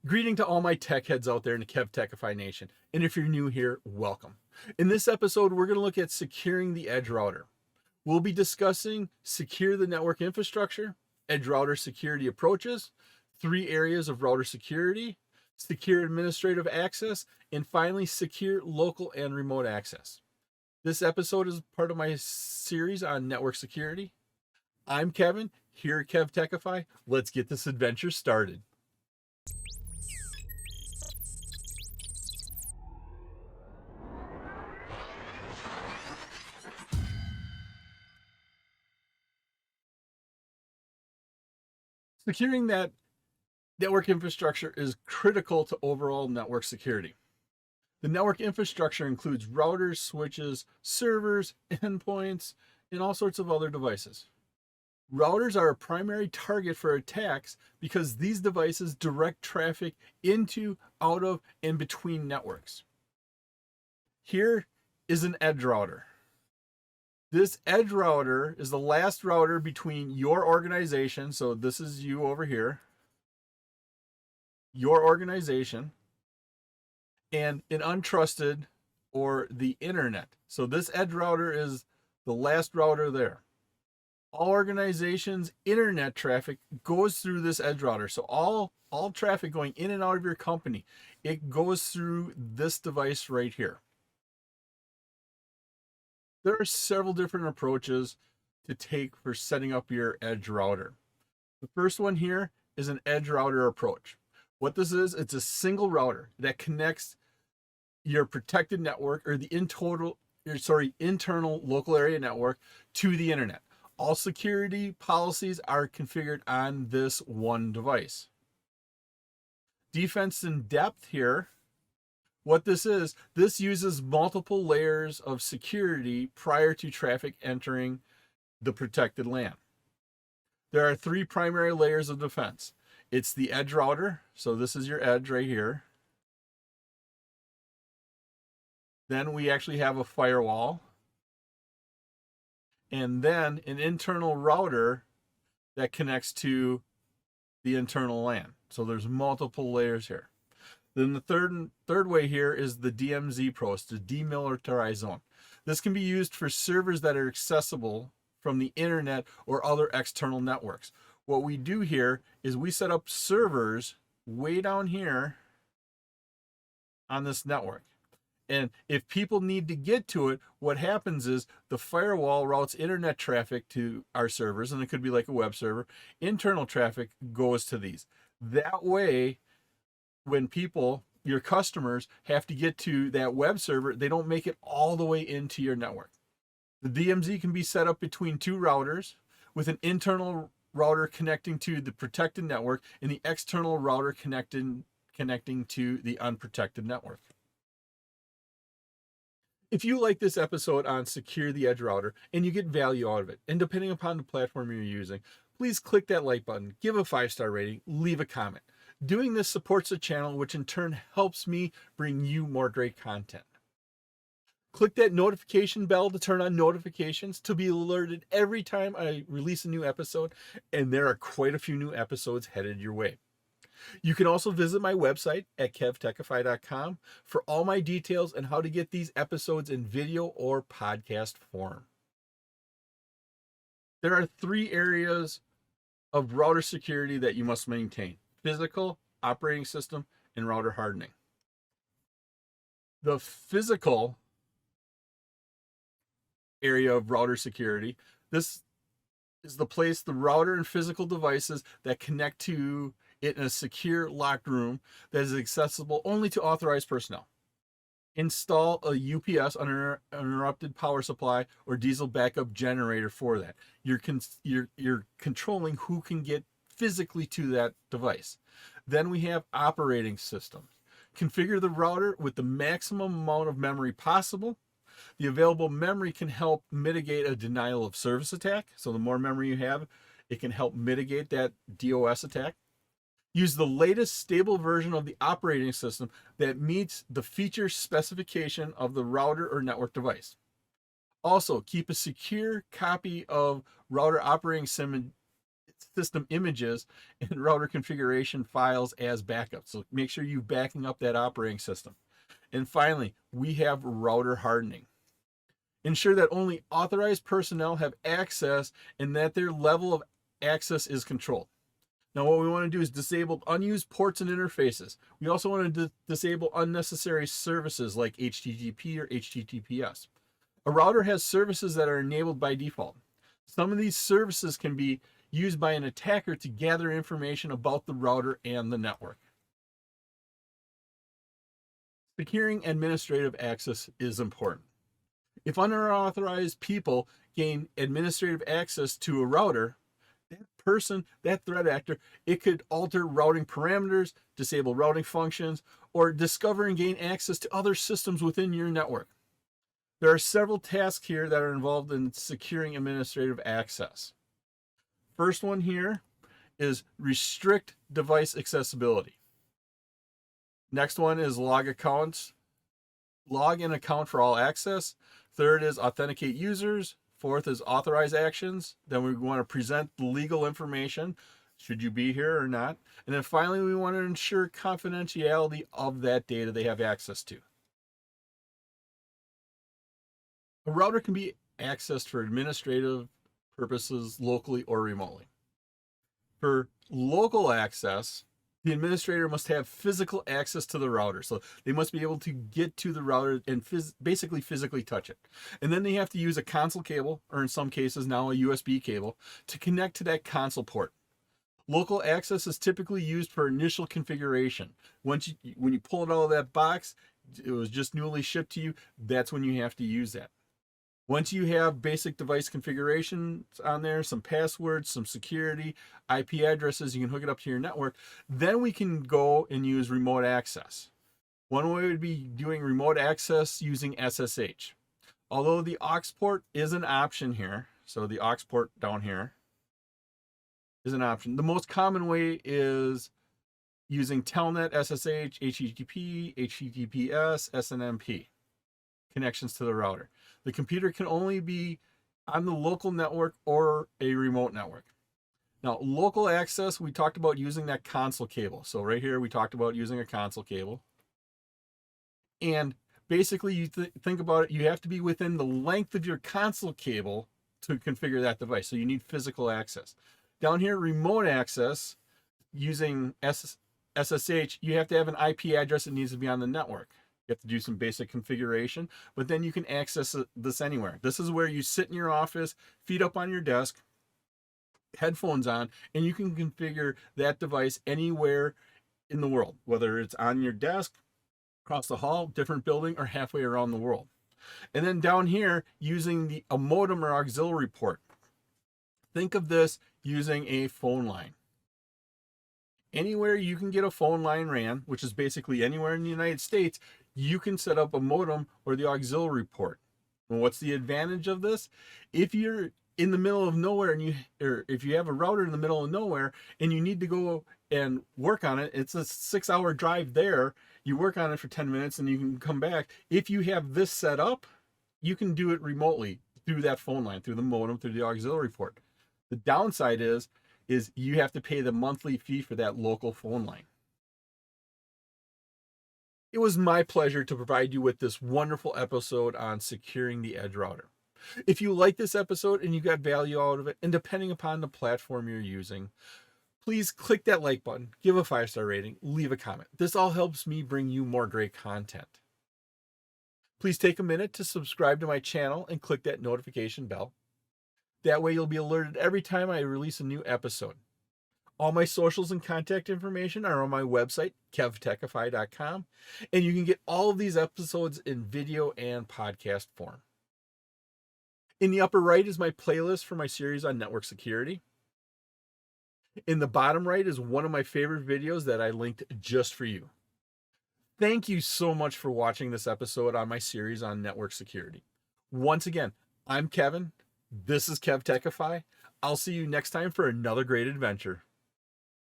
Greeting to all my tech heads out there in the KevTechify Nation. And if you're new here, welcome. In this episode, we're going to look at securing the edge router. We'll be discussing secure the network infrastructure, edge router security approaches, 3 areas of router security, secure administrative access, and finally, secure local and remote access. This episode is part of my series on network security. I'm Kevin, here at KevTechify. Let's get this adventure started. Securing that network infrastructure is critical to overall network security. The network infrastructure includes routers, switches, servers, endpoints, and all sorts of other devices. Routers are a primary target for attacks because these devices direct traffic into, out of, and between networks. Here is an edge router. This edge router is the last router between your organization, so this is you over here, your organization, and an untrusted or the internet. So this edge router is the last router there. All organizations' internet traffic goes through this edge router. So all traffic going in and out of your company, it goes through this device right here. There are several different approaches to take for setting up your edge router. The first one here is an edge router approach. What this is, it's a single router that connects your protected network or the internal local area network to the internet. All security policies are configured on this one device. Defense in depth here. What this is, this uses multiple layers of security prior to traffic entering the protected LAN. There are 3 primary layers of defense. It's the edge router, so this is your edge right here. Then we actually have a firewall. And then an internal router that connects to the internal LAN. So there's multiple layers here. Then the third way here is the DMZ post, the demilitarized zone. This can be used for servers that are accessible from the internet or other external networks. What we do here is we set up servers way down here on this network. And if people need to get to it, what happens is the firewall routes internet traffic to our servers, and it could be like a web server. Internal traffic goes to these. That way, when people, your customers, have to get to that web server, they don't make it all the way into your network. The DMZ can be set up between 2 routers with an internal router connecting to the protected network and the external router connecting to the unprotected network. If you like this episode on Secure the Edge Router and you get value out of it, and depending upon the platform you're using, please click that like button, give a 5-star rating, leave a comment. Doing this supports the channel, which in turn helps me bring you more great content. Click that notification bell to turn on notifications to be alerted every time I release a new episode, and there are quite a few new episodes headed your way. You can also visit my website at KevTechify.com for all my details and how to get these episodes in video or podcast form. There are 3 areas of router security that you must maintain: physical, operating system, and router hardening. The physical area of router security, this is the place the router and physical devices that connect to it in a secure locked room that is accessible only to authorized personnel. Install a UPS, uninterrupted power supply, or diesel backup generator for that. You're controlling who can get physically to that device. Then we have operating systems. Configure the router with the maximum amount of memory possible. The available memory can help mitigate a denial of service attack. So the more memory you have, it can help mitigate that DOS attack. Use the latest stable version of the operating system that meets the feature specification of the router or network device. Also, keep a secure copy of router operating system images and router configuration files as backup. So make sure you're backing up that operating system. And finally, we have router hardening. Ensure that only authorized personnel have access and that their level of access is controlled. Now, what we want to do is disable unused ports and interfaces. We also want to disable unnecessary services like HTTP or HTTPS. A router has services that are enabled by default. Some of these services can be used by an attacker to gather information about the router and the network. Securing administrative access is important. If unauthorized people gain administrative access to a router, that person, that threat actor, it could alter routing parameters, disable routing functions, or discover and gain access to other systems within your network. There are several tasks here that are involved in securing administrative access. First one here is restrict device accessibility. Next one is log an account for all access. Third is authenticate users. Fourth is authorize actions. Then we want to present the legal information, should you be here or not. And then finally, we want to ensure confidentiality of that data they have access to. A router can be accessed for administrative purposes locally or remotely. For local access, the administrator must have physical access to the router. So they must be able to get to the router and basically physically touch it. And then they have to use a console cable, or in some cases now a USB cable, to connect to that console port. Local access is typically used for initial configuration. When you pull it out of that box, it was just newly shipped to you, that's when you have to use that. Once you have basic device configurations on there, some passwords, some security, IP addresses, you can hook it up to your network. Then we can go and use remote access. One way would be doing remote access using SSH. Although the aux port is an option here, so the aux port down here is an option. The most common way is using Telnet, SSH, HTTP, HTTPS, SNMP connections to the router. The computer can only be on the local network or a remote network. Now, local access, we talked about using that console cable. So right here, we talked about using a console cable. And basically, you think about it, you have to be within the length of your console cable to configure that device. So you need physical access. Down here, remote access, using SSH, you have to have an IP address that needs to be on the network. You have to do some basic configuration, but then you can access this anywhere. This is where you sit in your office, feet up on your desk, headphones on, and you can configure that device anywhere in the world, whether it's on your desk, across the hall, different building, or halfway around the world. And then down here, using a modem or auxiliary port. Think of this using a phone line. Anywhere you can get a phone line ran, which is basically anywhere in the United States, you can set up a modem or the auxiliary port. And what's the advantage of this? If you're in the middle of nowhere or if you have a router in the middle of nowhere and you need to go and work on it, it's a 6-hour drive there. You work on it for 10 minutes and you can come back. If you have this set up, you can do it remotely through that phone line, through the modem, through the auxiliary port. The downside is you have to pay the monthly fee for that local phone line. It was my pleasure to provide you with this wonderful episode on securing the edge router. If you like this episode and you got value out of it, and depending upon the platform you're using, please click that like button, give a 5-star rating, leave a comment. This all helps me bring you more great content. Please take a minute to subscribe to my channel and click that notification bell. That way you'll be alerted every time I release a new episode. All my socials and contact information are on my website, KevTechify.com, and you can get all of these episodes in video and podcast form. In the upper right is my playlist for my series on network security. In the bottom right is one of my favorite videos that I linked just for you. Thank you so much for watching this episode on my series on network security. Once again, I'm Kevin. This is KevTechify. I'll see you next time for another great adventure.